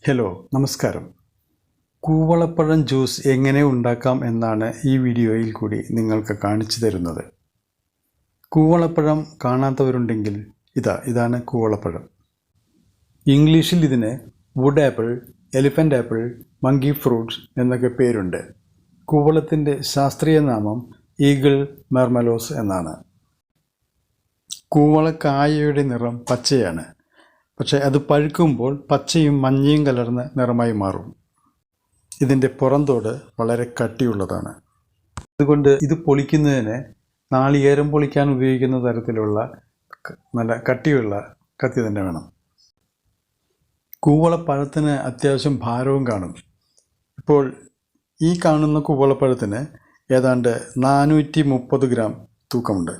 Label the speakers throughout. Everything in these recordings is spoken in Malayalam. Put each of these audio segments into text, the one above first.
Speaker 1: ഹലോ നമസ്കാരം. കൂവളപ്പഴം ജ്യൂസ് എങ്ങനെ ഉണ്ടാക്കാം എന്നാണ് ഈ വീഡിയോയിൽ കൂടി നിങ്ങൾക്ക് കാണിച്ചു തരുന്നത്. കൂവളപ്പഴം കാണാത്തവരുണ്ടെങ്കിൽ ഇതാണ് കൂവളപ്പഴം. ഇംഗ്ലീഷിൽ ഇതിന് wood apple, elephant apple, monkey fruits എന്നൊക്കെ പേരുണ്ട്. കൂവളത്തിൻ്റെ ശാസ്ത്രീയ നാമം ഈഗിൾ മെർമലോസ് എന്നാണ്. കൂവളക്കായയുടെ നിറം പച്ചയാണ്. പക്ഷേ അത് പഴുക്കുമ്പോൾ പച്ചയും മഞ്ഞയും കലർന്ന നിറമായി മാറും. ഇതിൻ്റെ പുറന്തോട് വളരെ കട്ടിയുള്ളതാണ്. അതുകൊണ്ട് ഇത് പൊളിക്കുന്നതിന് നാളികേരം പൊളിക്കാൻ ഉപയോഗിക്കുന്ന തരത്തിലുള്ള നല്ല കട്ടിയുള്ള കത്തി തന്നെ വേണം. കൂവളപ്പഴത്തിന് അത്യാവശ്യം ഭാരവും കാണും. ഇപ്പോൾ ഈ കാണുന്ന കൂവളപ്പഴത്തിന് ഏതാണ്ട് 430 ഗ്രാം തൂക്കമുണ്ട്.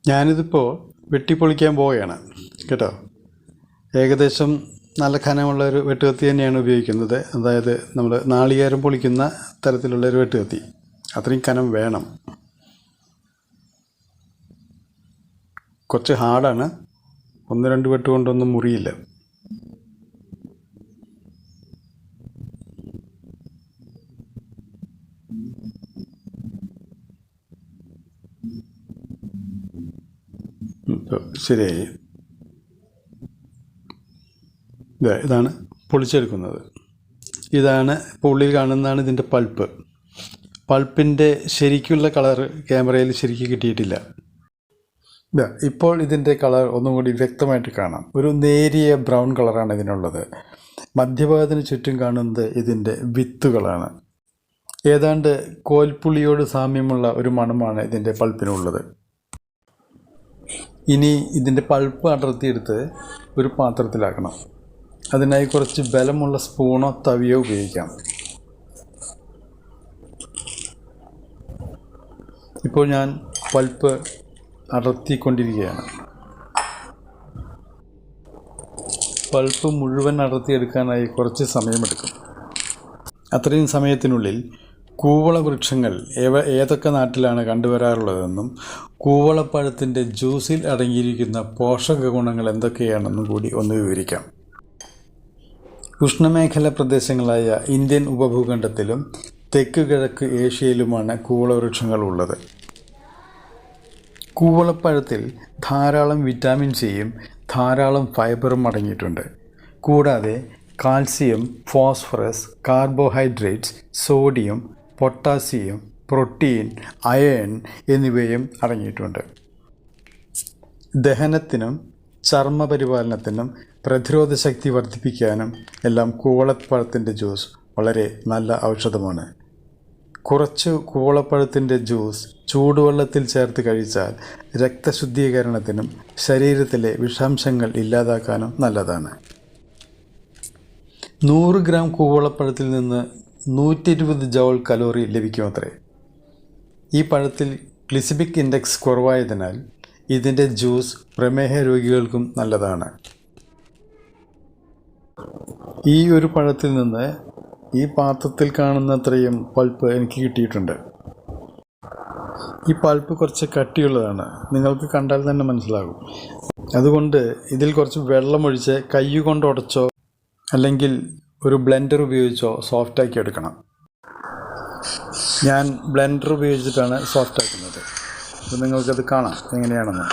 Speaker 1: ഞാനിതിപ്പോൾ വെട്ടിപ്പൊളിക്കാൻ പോവുകയാണ് കേട്ടോ. ഏകദേശം നല്ല കനമുള്ളൊരു വെട്ടുകത്തി തന്നെയാണ് ഉപയോഗിക്കുന്നത്. അതായത് നമ്മൾ നാളികേരം പൊളിക്കുന്ന തരത്തിലുള്ളൊരു വെട്ടുകത്തി. അത്രയും കനം വേണം. കുറച്ച് ഹാർഡാണ്. 1-2 വെട്ട് കൊണ്ടൊന്നും മുറിയില്ല. ശരിയായി. ഇതാണ് പൊളിച്ചെടുക്കുന്നത്. ഇതാണ് ഇപ്പോൾ ഉള്ളിൽ കാണുന്നതാണ് ഇതിൻ്റെ പൾപ്പ്. പൾപ്പിൻ്റെ ശരിക്കുള്ള കളർ ക്യാമറയിൽ ശരിക്കും കിട്ടിയിട്ടില്ല. ഇപ്പോൾ ഇതിൻ്റെ കളർ ഒന്നും കൂടി വ്യക്തമായിട്ട് കാണാം. ഒരു നേരിയ ബ്രൗൺ കളറാണ് ഇതിനുള്ളത്. മധ്യഭാഗത്തിന് ചുറ്റും കാണുന്നത് ഇതിൻ്റെ വിത്തുകളാണ്. ഏതാണ്ട് കോൽപ്പുളിയോട് സാമ്യമുള്ള ഒരു മണമാണ് ഇതിൻ്റെ പൾപ്പിനുള്ളത്. ഇനി ഇതിൻ്റെ പൾപ്പ് അടർത്തിയെടുത്ത് ഒരു പാത്രത്തിലാക്കണം. അതിനായി കുറച്ച് ബലമുള്ള സ്പൂണോ തവിയോ ഉപയോഗിക്കാം. ഇപ്പോൾ ഞാൻ പൾപ്പ് അടർത്തിക്കൊണ്ടിരിക്കുകയാണ്. പൾപ്പ് മുഴുവൻ അടർത്തിയെടുക്കാനായി കുറച്ച് സമയമെടുക്കും. അത്രയും സമയത്തിനുള്ളിൽ കൂവള വൃക്ഷങ്ങൾ ഏതൊക്കെ നാട്ടിലാണ് കണ്ടുവരാറുള്ളതെന്നും കൂവളപ്പഴത്തിൻ്റെ ജ്യൂസിൽ അടങ്ങിയിരിക്കുന്ന പോഷക ഗുണങ്ങൾ എന്തൊക്കെയാണെന്നും കൂടി ഒന്ന് വിവരിക്കാം. ഉഷ്ണമേഖല പ്രദേശങ്ങളായ ഇന്ത്യൻ ഉപഭൂഖണ്ഡത്തിലും തെക്ക് കിഴക്ക് ഏഷ്യയിലുമാണ് കൂവളവൃക്ഷങ്ങൾ ഉള്ളത്. കൂവളപ്പഴത്തിൽ ധാരാളം വിറ്റാമിൻ സിയും ധാരാളം ഫൈബറും അടങ്ങിയിട്ടുണ്ട്. കൂടാതെ calcium, phosphorus, carbohydrates, sodium, potassium, protein, iron എന്നിവയും അടങ്ങിയിട്ടുണ്ട്. ദഹനത്തിനും ചർമ്മപരിപാലനത്തിനും പ്രതിരോധ ശക്തി വർദ്ധിപ്പിക്കാനും എല്ലാം കൂവളപ്പഴത്തിൻ്റെ ജ്യൂസ് വളരെ നല്ല ഔഷധമാണ്. കുറച്ച് കൂവളപ്പഴത്തിൻ്റെ ജ്യൂസ് ചൂടുവെള്ളത്തിൽ ചേർത്ത് കഴിച്ചാൽ രക്തശുദ്ധീകരണത്തിനും ശരീരത്തിലെ വിഷാംശങ്ങൾ ഇല്ലാതാക്കാനും നല്ലതാണ്. 100 ഗ്രാം കൂവളപ്പഴത്തിൽ നിന്ന് 120 ജൗൾ കലോറി ലഭിക്കുമത്രേ. ഈ പഴത്തിൽ ഗ്ലിസിമിക് ഇൻഡെക്സ് കുറവായതിനാൽ ഇതിൻ്റെ ജ്യൂസ് പ്രമേഹ രോഗികൾക്കും നല്ലതാണ്. ഈ ഒരു പഴത്തിൽ നിന്ന് ഈ പാത്രത്തിൽ കാണുന്നത്രയും പൾപ്പ് എനിക്ക് കിട്ടിയിട്ടുണ്ട്. ഈ പൾപ്പ് കുറച്ച് കട്ടിയുള്ളതാണ്. നിങ്ങൾക്ക് കണ്ടാൽ തന്നെ മനസ്സിലാകും. അതുകൊണ്ട് ഇതിൽ കുറച്ച് വെള്ളമൊഴിച്ച് കൈ കൊണ്ട് ഉടച്ചോ അല്ലെങ്കിൽ ഒരു ബ്ലെൻഡർ ഉപയോഗിച്ചോ സോഫ്റ്റാക്കി എടുക്കണം. ഞാൻ ബ്ലെൻഡർ ഉപയോഗിച്ചിട്ടാണ് സോഫ്റ്റാക്കുന്നത്. അപ്പോൾ നിങ്ങൾക്കത് കാണാം എങ്ങനെയാണെന്ന്.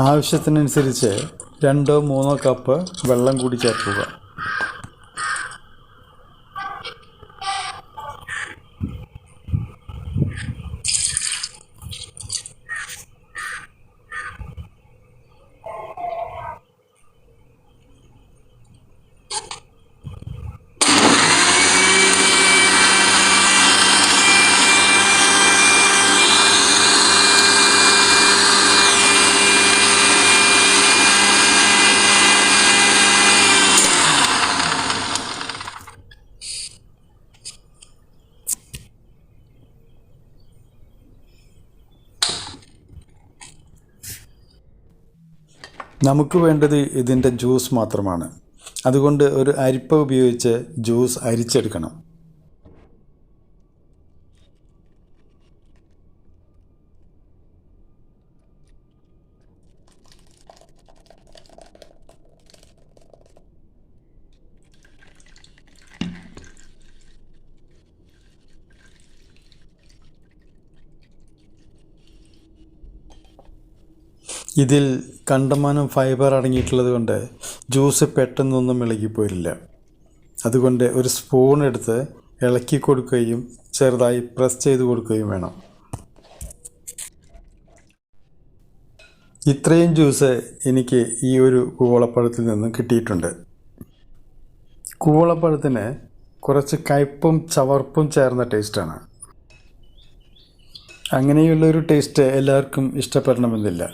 Speaker 1: ആവശ്യത്തിനനുസരിച്ച് 2-3 കപ്പ് വെള്ളം കൂടി ചേർക്കുക. നമുക്ക് വേണ്ടത് ഇതിൻ്റെ ജ്യൂസ് മാത്രമാണ്. അതുകൊണ്ട് ഒരു അരിപ്പ ഉപയോഗിച്ച് ജ്യൂസ് അരിച്ചെടുക്കണം. ഇതിൽ കണ്ടമാനം ഫൈബർ അടങ്ങിയിട്ടുള്ളത് കൊണ്ട് ജ്യൂസ് പെട്ടെന്നൊന്നും ഇളകിപ്പോരില്ല. അതുകൊണ്ട് ഒരു സ്പൂൺ എടുത്ത് ഇളക്കി കൊടുക്കുകയും ചെറുതായി പ്രസ് ചെയ്ത് കൊടുക്കുകയും വേണം. ഇത്രയും ജ്യൂസ് എനിക്ക് ഈ ഒരു കൂവളപ്പഴത്തിൽ നിന്നും കിട്ടിയിട്ടുണ്ട്. കൂവളപ്പഴത്തിന് കുറച്ച് കയ്പും ചവർപ്പും ചേർന്ന ടേസ്റ്റാണ്. അങ്ങനെയുള്ളൊരു ടേസ്റ്റ് എല്ലാവർക്കും ഇഷ്ടപ്പെടണമെന്നില്ല.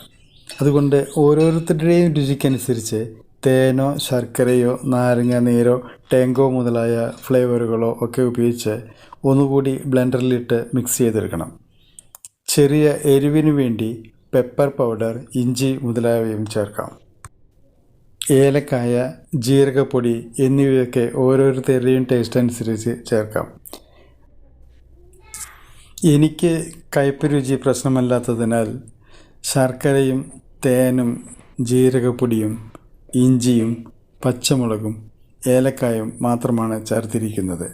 Speaker 1: അതുകൊണ്ട് ഓരോരുത്തരുടെയും രുചിക്കനുസരിച്ച് തേനോ ശർക്കരയോ നാരങ്ങ നീരോ ടാങ്കോ മുതലായ ഫ്ലേവറുകളോ ഒക്കെ ഉപയോഗിച്ച് ഒന്നുകൂടി ബ്ലെൻഡറിലിട്ട് മിക്സ് ചെയ്തെടുക്കണം. ചെറിയ എരിവിന് വേണ്ടി പെപ്പർ പൗഡർ, ഇഞ്ചി മുതലായവയും ചേർക്കാം. ഏലക്കായ, ജീരകപ്പൊടി എന്നിവയൊക്കെ ഓരോരുത്തരുടെയും ടേസ്റ്റ് അനുസരിച്ച് ചേർക്കാം. എനിക്ക് കയ്പ് രുചി പ്രശ്നമല്ലാത്തതിനാൽ ശർക്കരയും തേനും ജീരകപ്പൊടിയും ഇഞ്ചിയും പച്ചമുളകും ഏലക്കായും മാത്രമാണ് ചേർത്തിരിക്കുന്നത്.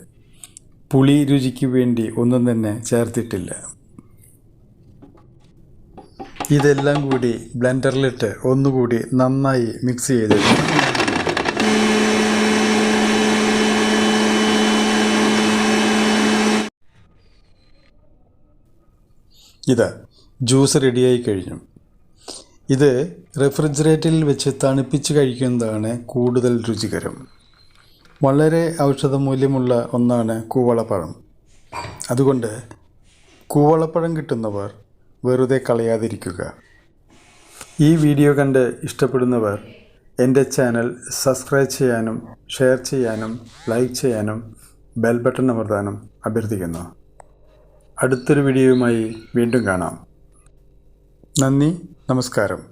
Speaker 1: പുളി രുചിക്ക് വേണ്ടി ഒന്നും തന്നെ ചേർത്തിട്ടില്ല. ഇതെല്ലാം കൂടി ബ്ലെൻഡറിലിട്ട് ഒന്നുകൂടി നന്നായി മിക്സ് ചെയ്തെടുക്കും. ഇത് ജ്യൂസ് റെഡിയായി കഴിഞ്ഞു. ഇത് റെഫ്രിജറേറ്ററിൽ വെച്ച് തണുപ്പിച്ച് കഴിക്കുന്നതാണ് കൂടുതൽ രുചികരം. വളരെ ഔഷധമൂല്യമുള്ള ഒന്നാണ് കൂവളപ്പഴം. അതുകൊണ്ട് കൂവളപ്പഴം കിട്ടുന്നവർ വെറുതെ കളയാതിരിക്കുക. ഈ വീഡിയോ കണ്ട് ഇഷ്ടപ്പെടുന്നവർ എൻ്റെ ചാനൽ സബ്സ്ക്രൈബ് ചെയ്യാനും ഷെയർ ചെയ്യാനും ലൈക്ക് ചെയ്യാനും ബെൽ ബട്ടൺ അമർത്താനും അഭ്യർത്ഥിക്കുന്നു. അടുത്തൊരു വീഡിയോയുമായി വീണ്ടും കാണാം. നന്ദി, നമസ്കാരം.